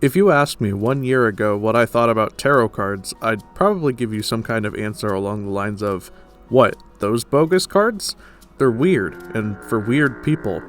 If you asked me 1 year ago what I thought about tarot cards, I'd probably give you some kind of answer along the lines of, what, those bogus cards? They're weird, and for weird people.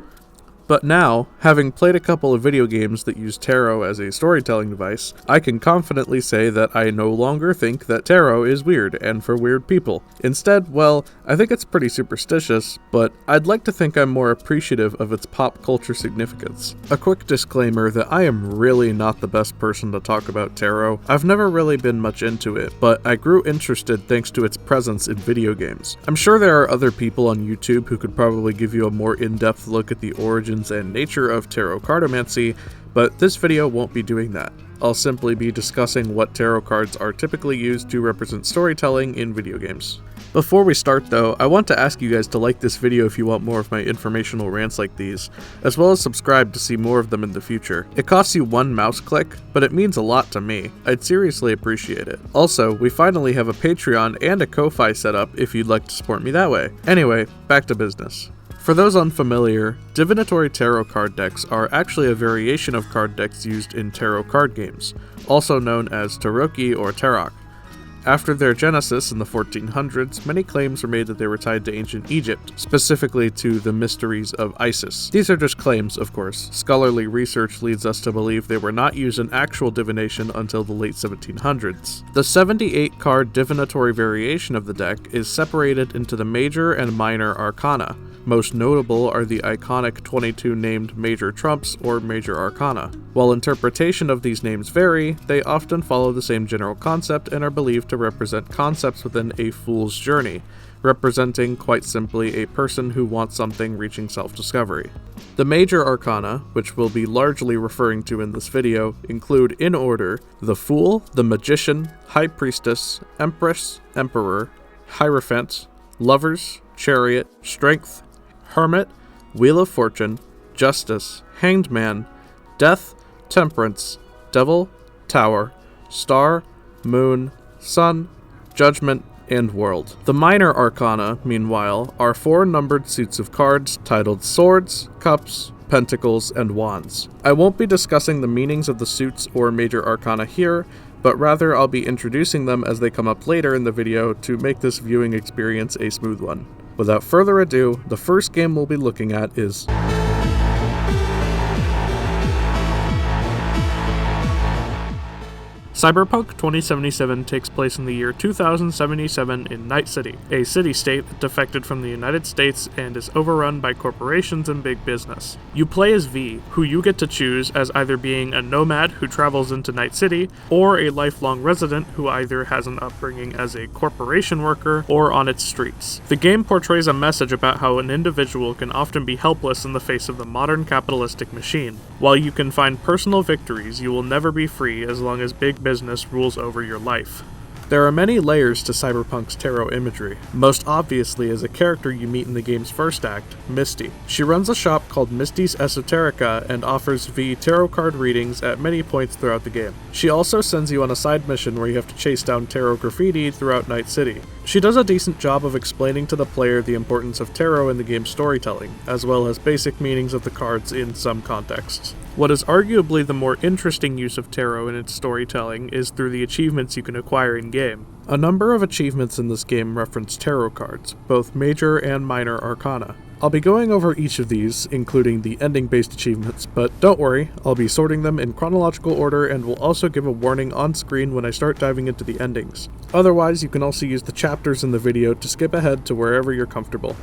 But now, having played a couple of video games that use tarot as a storytelling device, I can confidently say that I no longer think that tarot is weird and for weird people. Instead, well, I think it's pretty superstitious, but I'd like to think I'm more appreciative of its pop culture significance. A quick disclaimer that I am really not the best person to talk about tarot. I've never really been much into it, but I grew interested thanks to its presence in video games. I'm sure there are other people on YouTube who could probably give you a more in-depth look at the origins and nature of Tarot Cartomancy, but this video won't be doing that. I'll simply be discussing what tarot cards are typically used to represent storytelling in video games. Before we start though, I want to ask you guys to like this video if you want more of my informational rants like these, as well as subscribe to see more of them in the future. It costs you one mouse click, but it means a lot to me. I'd seriously appreciate it. Also, we finally have a Patreon and a Ko-Fi set up if you'd like to support me that way. Anyway, back to business. For those unfamiliar, divinatory tarot card decks are actually a variation of card decks used in tarot card games, also known as Tarocchi or Tarot. After their genesis in the 1400s, many claims were made that they were tied to ancient Egypt, specifically to the mysteries of Isis. These are just claims, of course. Scholarly research leads us to believe they were not used in actual divination until the late 1700s. The 78-card divinatory variation of the deck is separated into the major and minor arcana. Most notable are the iconic 22 named Major Trumps or Major Arcana. While interpretation of these names vary, they often follow the same general concept and are believed to represent concepts within a fool's journey, representing, quite simply, a person who wants something reaching self-discovery. The Major Arcana, which we'll be largely referring to in this video, include, in order, the Fool, the Magician, High Priestess, Empress, Emperor, Hierophant, Lovers, Chariot, Strength, Hermit, Wheel of Fortune, Justice, Hanged Man, Death, Temperance, Devil, Tower, Star, Moon, Sun, Judgment, and World. The minor arcana, meanwhile, are 4 numbered suits of cards titled Swords, Cups, Pentacles, and Wands. I won't be discussing the meanings of the suits or major arcana here, but rather I'll be introducing them as they come up later in the video to make this viewing experience a smooth one. Without further ado, the first game we'll be looking at is Cyberpunk 2077 takes place in the year 2077 in Night City, a city-state that defected from the United States and is overrun by corporations and big business. You play as V, who you get to choose as either being a nomad who travels into Night City, or a lifelong resident who either has an upbringing as a corporation worker or on its streets. The game portrays a message about how an individual can often be helpless in the face of the modern capitalistic machine. While you can find personal victories, you will never be free as long as big business rules over your life. There are many layers to Cyberpunk's tarot imagery. Most obviously is a character you meet in the game's first act, Misty. She runs a shop called Misty's Esoterica and offers V tarot card readings at many points throughout the game. She also sends you on a side mission where you have to chase down tarot graffiti throughout Night City. She does a decent job of explaining to the player the importance of tarot in the game's storytelling, as well as basic meanings of the cards in some contexts. What is arguably the more interesting use of tarot in its storytelling is through the achievements you can acquire in-game. A number of achievements in this game reference tarot cards, both major and minor arcana. I'll be going over each of these, including the ending-based achievements, but don't worry, I'll be sorting them in chronological order and will also give a warning on screen when I start diving into the endings. Otherwise, you can also use the chapters in the video to skip ahead to wherever you're comfortable.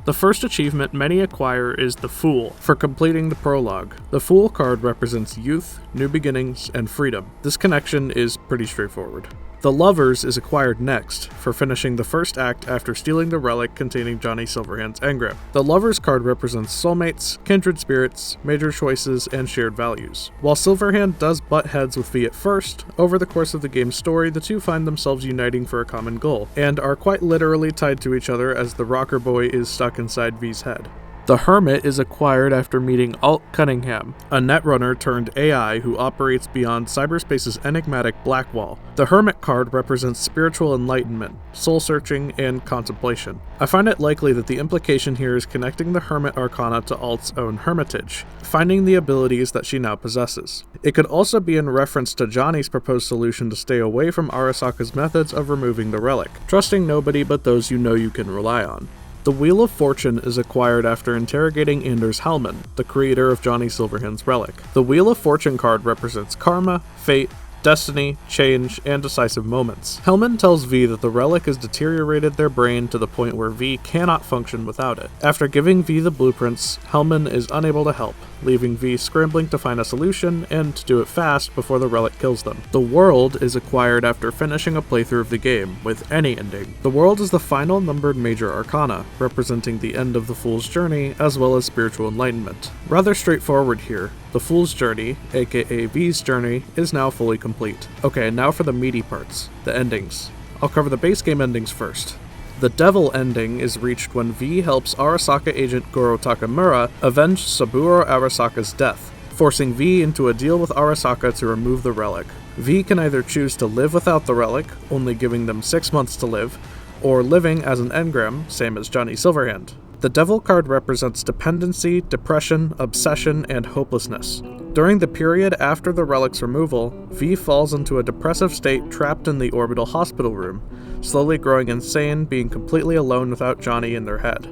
The first achievement many acquire is the Fool, for completing the prologue. The Fool card represents youth, new beginnings, and freedom. This connection is pretty straightforward. The Lovers is acquired next, for finishing the first act after stealing the relic containing Johnny Silverhand's engram. The Lovers card represents soulmates, kindred spirits, major choices, and shared values. While Silverhand does butt heads with V at first, over the course of the game's story the two find themselves uniting for a common goal, and are quite literally tied to each other as the rocker boy is stuck inside V's head. The Hermit is acquired after meeting Alt Cunningham, a netrunner turned AI who operates beyond cyberspace's enigmatic black wall. The Hermit card represents spiritual enlightenment, soul-searching, and contemplation. I find it likely that the implication here is connecting the Hermit Arcana to Alt's own hermitage, finding the abilities that she now possesses. It could also be in reference to Johnny's proposed solution to stay away from Arasaka's methods of removing the relic, trusting nobody but those you know you can rely on. The Wheel of Fortune is acquired after interrogating Anders Hellman, the creator of Johnny Silverhand's relic. The Wheel of Fortune card represents karma, fate, destiny, change, and decisive moments. Hellman tells V that the relic has deteriorated their brain to the point where V cannot function without it. After giving V the blueprints, Hellman is unable to help, leaving V scrambling to find a solution and to do it fast before the relic kills them. The World is acquired after finishing a playthrough of the game, with any ending. The World is the final numbered major arcana, representing the end of the Fool's Journey as well as spiritual enlightenment. Rather straightforward here. The Fool's Journey, aka V's journey, is now fully complete. Okay, now for the meaty parts, the endings. I'll cover the base game endings first. The Devil ending is reached when V helps Arasaka agent Goro Takamura avenge Saburo Arasaka's death, forcing V into a deal with Arasaka to remove the relic. V can either choose to live without the relic, only giving them 6 months to live, or living as an engram, same as Johnny Silverhand. The Devil card represents dependency, depression, obsession, and hopelessness. During the period after the relic's removal, V falls into a depressive state trapped in the orbital hospital room, slowly growing insane, being completely alone without Johnny in their head.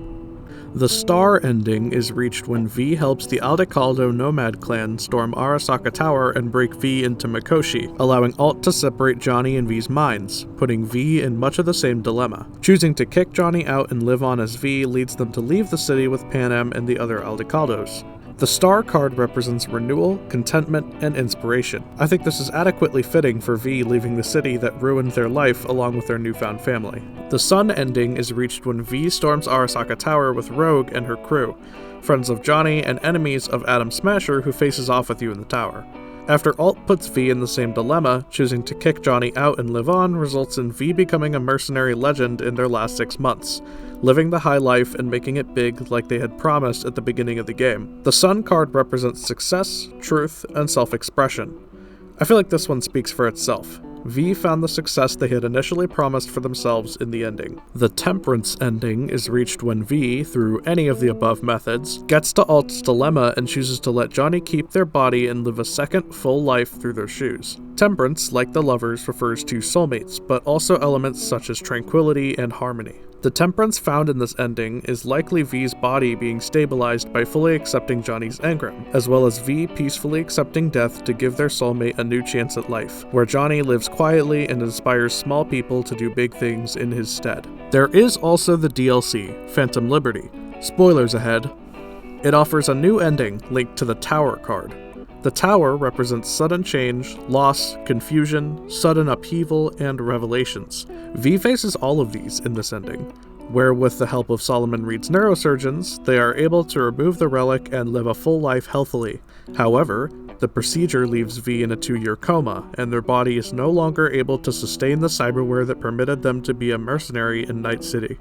The Star ending is reached when V helps the Aldecaldo Nomad clan storm Arasaka Tower and break V into Mikoshi, allowing Alt to separate Johnny and V's minds, putting V in much of the same dilemma. Choosing to kick Johnny out and live on as V leads them to leave the city with Panem and the other Aldecaldos. The Star card represents renewal, contentment, and inspiration. I think this is adequately fitting for V leaving the city that ruined their life along with their newfound family. The Sun ending is reached when V storms Arasaka Tower with Rogue and her crew, friends of Johnny and enemies of Adam Smasher who faces off with you in the tower. After Alt puts V in the same dilemma, choosing to kick Johnny out and live on results in V becoming a mercenary legend in their last 6 months, living the high life and making it big like they had promised at the beginning of the game. The Sun card represents success, truth, and self-expression. I feel like this one speaks for itself. V found the success they had initially promised for themselves in the ending. The Temperance ending is reached when V, through any of the above methods, gets to Alt's dilemma and chooses to let Johnny keep their body and live a second full life through their shoes. Temperance, like the Lovers, refers to soulmates, but also elements such as tranquility and harmony. The temperance found in this ending is likely V's body being stabilized by fully accepting Johnny's engram, as well as V peacefully accepting death to give their soulmate a new chance at life, where Johnny lives quietly and inspires small people to do big things in his stead. There is also the DLC, Phantom Liberty. Spoilers ahead. It offers a new ending linked to the Tower card. The Tower represents sudden change, loss, confusion, sudden upheaval, and revelations. V faces all of these in this ending, where with the help of Solomon Reed's neurosurgeons, they are able to remove the relic and live a full life healthily. However, the procedure leaves V in a 2-year coma, and their body is no longer able to sustain the cyberware that permitted them to be a mercenary in Night City.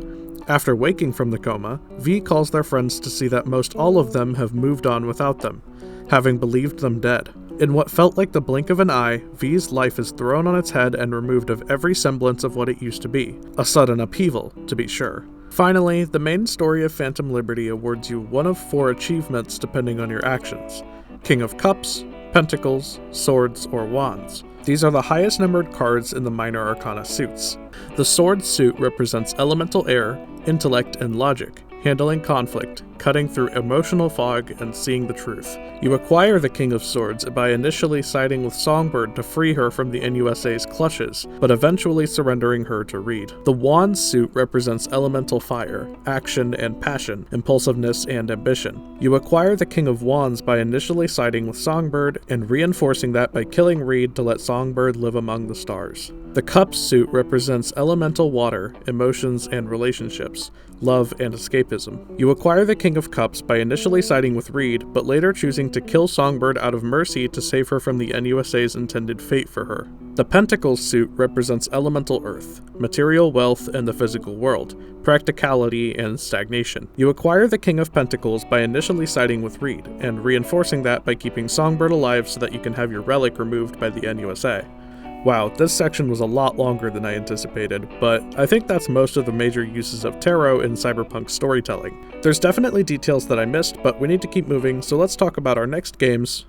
After waking from the coma, V calls their friends to see that most all of them have moved on without them, having believed them dead. In what felt like the blink of an eye, V's life is thrown on its head and removed of every semblance of what it used to be. A sudden upheaval, to be sure. Finally, the main story of Phantom Liberty awards you one of 4 achievements depending on your actions: King of Cups, Pentacles, Swords, or Wands. These are the highest numbered cards in the Minor Arcana suits. The Sword suit represents elemental air, intellect, and logic, handling conflict, cutting through emotional fog, and seeing the truth. You acquire the King of Swords by initially siding with Songbird to free her from the NUSA's clutches, but eventually surrendering her to Reed. The Wand suit represents elemental fire, action and passion, impulsiveness and ambition. You acquire the King of Wands by initially siding with Songbird and reinforcing that by killing Reed to let Songbird live among the stars. The Cups suit represents elemental water, emotions, and relationships. love, and escapism. You acquire the King of Cups by initially siding with Reed, but later choosing to kill Songbird out of mercy to save her from the NUSA's intended fate for her. The Pentacles suit represents elemental earth, material wealth, and the physical world, practicality, and stagnation. You acquire the King of Pentacles by initially siding with Reed, and reinforcing that by keeping Songbird alive so that you can have your relic removed by the NUSA. Wow, this section was a lot longer than I anticipated, but I think that's most of the major uses of tarot in cyberpunk storytelling. There's definitely details that I missed, but we need to keep moving, so let's talk about our next games.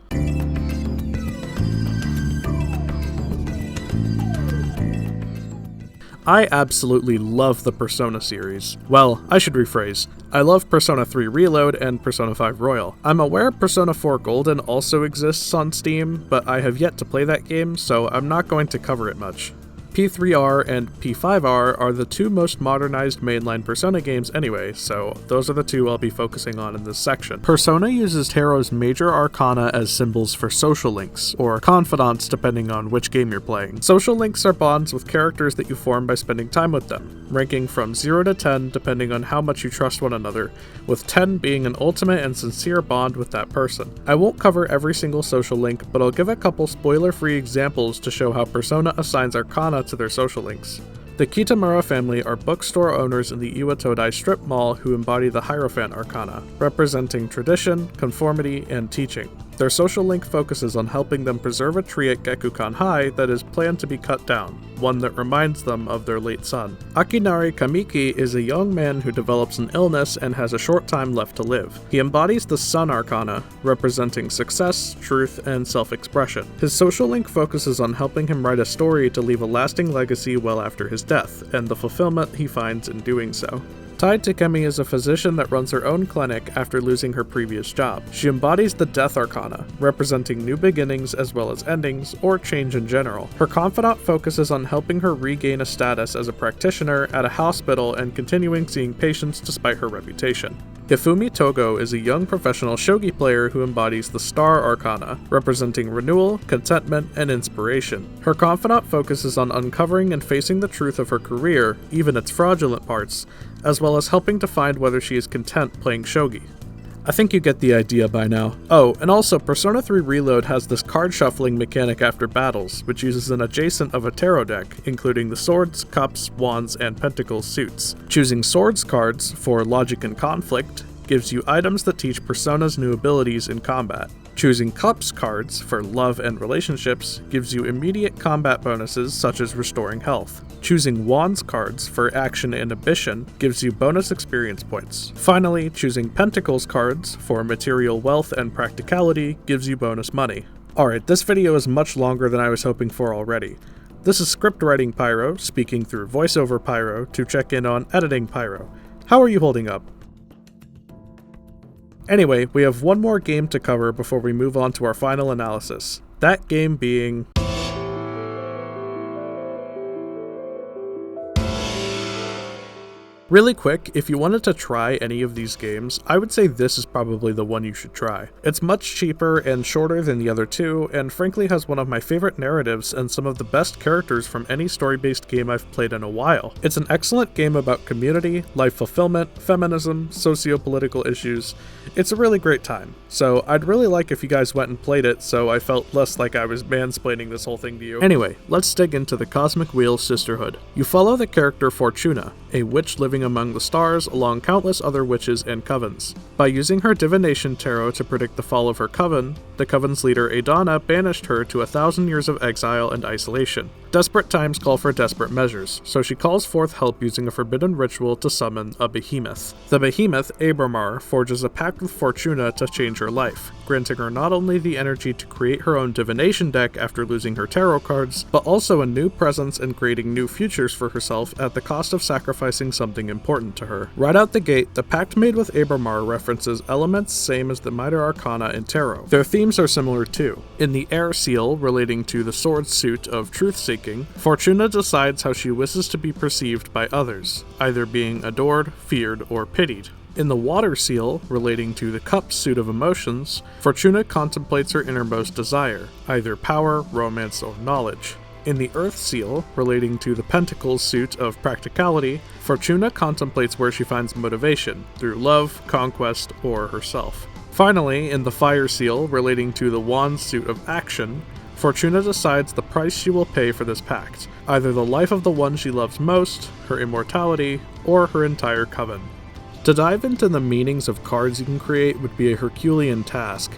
I absolutely love the Persona series. Well, I should rephrase. I love Persona 3 Reload and Persona 5 Royal. I'm aware Persona 4 Golden also exists on Steam, but I have yet to play that game, so I'm not going to cover it much. P3R and P5R are the two most modernized mainline Persona games anyway, so those are the two I'll be focusing on in this section. Persona uses Tarot's major arcana as symbols for social links, or confidants depending on which game you're playing. Social links are bonds with characters that you form by spending time with them, ranking from 0 to 10 depending on how much you trust one another, with 10 being an ultimate and sincere bond with that person. I won't cover every single social link, but I'll give a couple spoiler-free examples to show how Persona assigns arcana to their social links. The Kitamura family are bookstore owners in the Iwatodai strip mall who embody the Hierophant Arcana, representing tradition, conformity, and teaching. Their social link focuses on helping them preserve a tree at Gekukan High that is planned to be cut down, one that reminds them of their late son. Akinari Kamiki is a young man who develops an illness and has a short time left to live. He embodies the Sun Arcana, representing success, truth, and self-expression. His social link focuses on helping him write a story to leave a lasting legacy well after his death, and the fulfillment he finds in doing so. Tai Takemi is a physician that runs her own clinic after losing her previous job. She embodies the Death Arcana, representing new beginnings as well as endings, or change in general. Her confidant focuses on helping her regain a status as a practitioner at a hospital and continuing seeing patients despite her reputation. Hifumi Togo is a young professional shogi player who embodies the Star Arcana, representing renewal, contentment, and inspiration. Her confidant focuses on uncovering and facing the truth of her career, even its fraudulent parts, as well as helping to find whether she is content playing shogi. I think you get the idea by now. Oh, and also Persona 3 Reload has this card shuffling mechanic after battles, which uses an adjacent of a tarot deck, including the Swords, Cups, Wands, and Pentacles suits. Choosing Swords cards for logic and conflict gives you items that teach Persona's new abilities in combat. Choosing Cups cards for love and relationships gives you immediate combat bonuses such as restoring health. Choosing Wands cards for action and ambition gives you bonus experience points. Finally, choosing Pentacles cards for material wealth and practicality gives you bonus money. Alright, this video is much longer than I was hoping for already. This is script writing Pyro, speaking through voiceover Pyro to check in on editing Pyro. How are you holding up? Anyway, we have one more game to cover before we move on to our final analysis. That game being... Really quick, if you wanted to try any of these games, I would say this is probably the one you should try. It's much cheaper and shorter than the other two, and frankly has one of my favorite narratives and some of the best characters from any story-based game I've played in a while. It's an excellent game about community, life fulfillment, feminism, socio-political issues. It's a really great time. So I'd really like if you guys went and played it so I felt less like I was mansplaining this whole thing to you. Anyway, let's dig into the Cosmic Wheel Sisterhood. You follow the character Fortuna, a witch living among the stars along countless other witches and covens. By using her divination tarot to predict the fall of her coven, the coven's leader Adana banished her to 1,000 years of exile and isolation. Desperate times call for desperate measures, so she calls forth help using a forbidden ritual to summon a behemoth. The behemoth, Abramar, forges a pact with Fortuna to change her life, granting her not only the energy to create her own divination deck after losing her tarot cards, but also a new presence and creating new futures for herself at the cost of sacrificing something important to her. Right out the gate, the pact made with Abramar references elements same as the Minor Arcana in Tarot. Their themes are similar too. In the Air Seal, relating to the sword suit of truth-seeking, Fortuna decides how she wishes to be perceived by others, either being adored, feared, or pitied. In the Water Seal, relating to the Cup suit of emotions, Fortuna contemplates her innermost desire, either power, romance, or knowledge. In the Earth Seal, relating to the Pentacles suit of practicality, Fortuna contemplates where she finds motivation, through love, conquest, or herself. Finally, in the Fire Seal, relating to the Wand suit of action, Fortuna decides the price she will pay for this pact, either the life of the one she loves most, her immortality, or her entire coven. To dive into the meanings of cards you can create would be a Herculean task,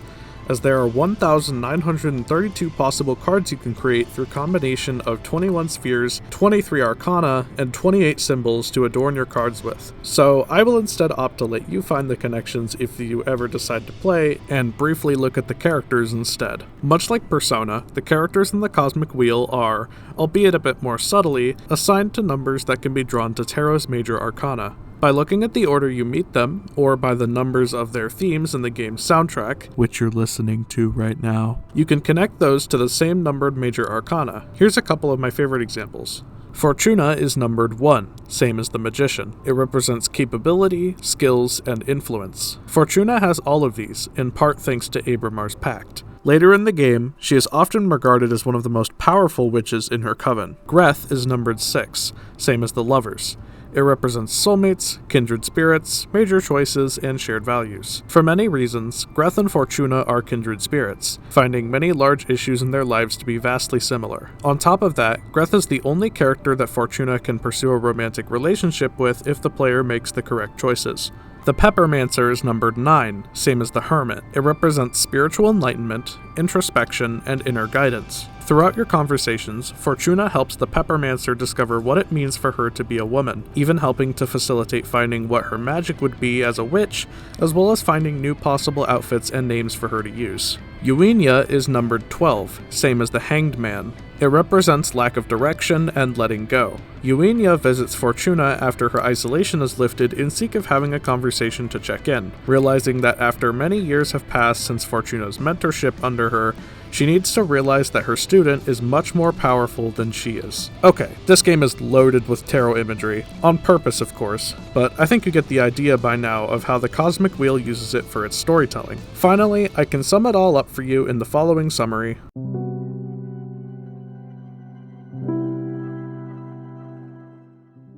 as there are 1,932 possible cards you can create through a combination of 21 spheres, 23 arcana, and 28 symbols to adorn your cards with. So I will instead opt to let you find the connections if you ever decide to play, and briefly look at the characters instead. Much like Persona, the characters in the Cosmic Wheel are, albeit a bit more subtly, assigned to numbers that can be drawn to Tarot's major arcana. By looking at the order you meet them, or by the numbers of their themes in the game's soundtrack, which you're listening to right now, you can connect those to the same numbered major arcana. Here's a couple of my favorite examples. Fortuna is numbered 1, same as the Magician. It represents capability, skills, and influence. Fortuna has all of these, in part thanks to Abramar's pact. Later in the game, she is often regarded as one of the most powerful witches in her coven. Greth is numbered 6, same as the Lovers. It represents soulmates, kindred spirits, major choices, and shared values. For many reasons, Greth and Fortuna are kindred spirits, finding many large issues in their lives to be vastly similar. On top of that, Greth is the only character that Fortuna can pursue a romantic relationship with if the player makes the correct choices. The Peppermancer is numbered 9, same as the Hermit. It represents spiritual enlightenment, introspection, and inner guidance. Throughout your conversations, Fortuna helps the Peppermancer discover what it means for her to be a woman, even helping to facilitate finding what her magic would be as a witch, as well as finding new possible outfits and names for her to use. Eugenia is numbered 12, same as the Hanged Man. It represents lack of direction and letting go. Eugenia visits Fortuna after her isolation is lifted in seek of having a conversation to check in, realizing that after many years have passed since Fortuna's mentorship under her, she needs to realize that her student is much more powerful than she is. Okay, this game is loaded with tarot imagery, on purpose of course, but I think you get the idea by now of how the Cosmic Wheel uses it for its storytelling. Finally, I can sum it all up for you in the following summary.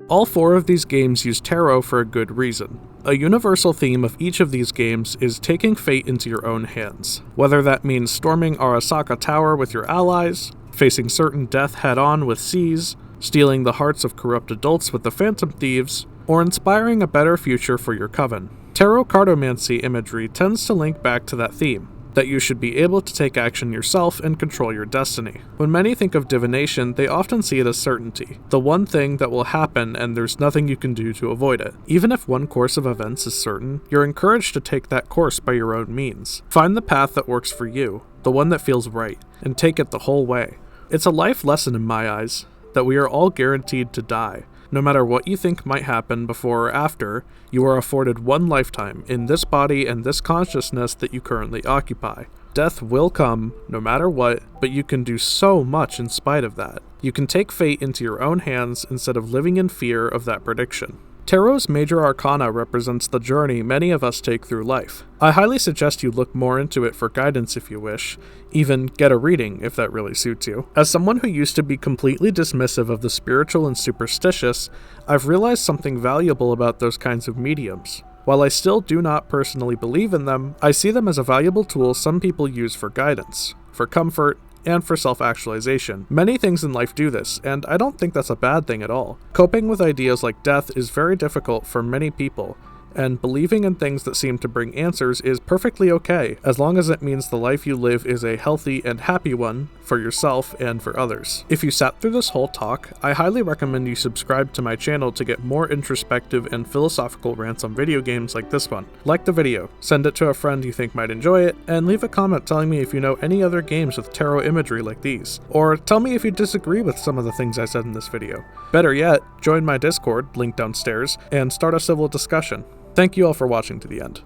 All 4 of these games use tarot for a good reason. A universal theme of each of these games is taking fate into your own hands. Whether that means storming Arasaka Tower with your allies, facing certain death head-on with C's, stealing the hearts of corrupt adults with the Phantom Thieves, or inspiring a better future for your coven. Tarot Cartomancy imagery tends to link back to that theme, that you should be able to take action yourself and control your destiny. When many think of divination, they often see it as certainty, the one thing that will happen and there's nothing you can do to avoid it. Even if one course of events is certain, you're encouraged to take that course by your own means. Find the path that works for you, the one that feels right, and take it the whole way. It's a life lesson in my eyes, that we are all guaranteed to die. No matter what you think might happen before or after, you are afforded one lifetime in this body and this consciousness that you currently occupy. Death will come, no matter what, but you can do so much in spite of that. You can take fate into your own hands instead of living in fear of that prediction. Tarot's major arcana represents the journey many of us take through life. I highly suggest you look more into it for guidance if you wish, even get a reading if that really suits you. As someone who used to be completely dismissive of the spiritual and superstitious, I've realized something valuable about those kinds of mediums. While I still do not personally believe in them, I see them as a valuable tool some people use for guidance, for comfort, and for self-actualization. Many things in life do this, and I don't think that's a bad thing at all. Coping with ideas like death is very difficult for many people, and believing in things that seem to bring answers is perfectly okay, as long as it means the life you live is a healthy and happy one for yourself and for others. If you sat through this whole talk, I highly recommend you subscribe to my channel to get more introspective and philosophical rants on video games like this one. Like the video, send it to a friend you think might enjoy it, and leave a comment telling me if you know any other games with tarot imagery like these. Or tell me if you disagree with some of the things I said in this video. Better yet, join my Discord, link downstairs, and start a civil discussion. Thank you all for watching to the end.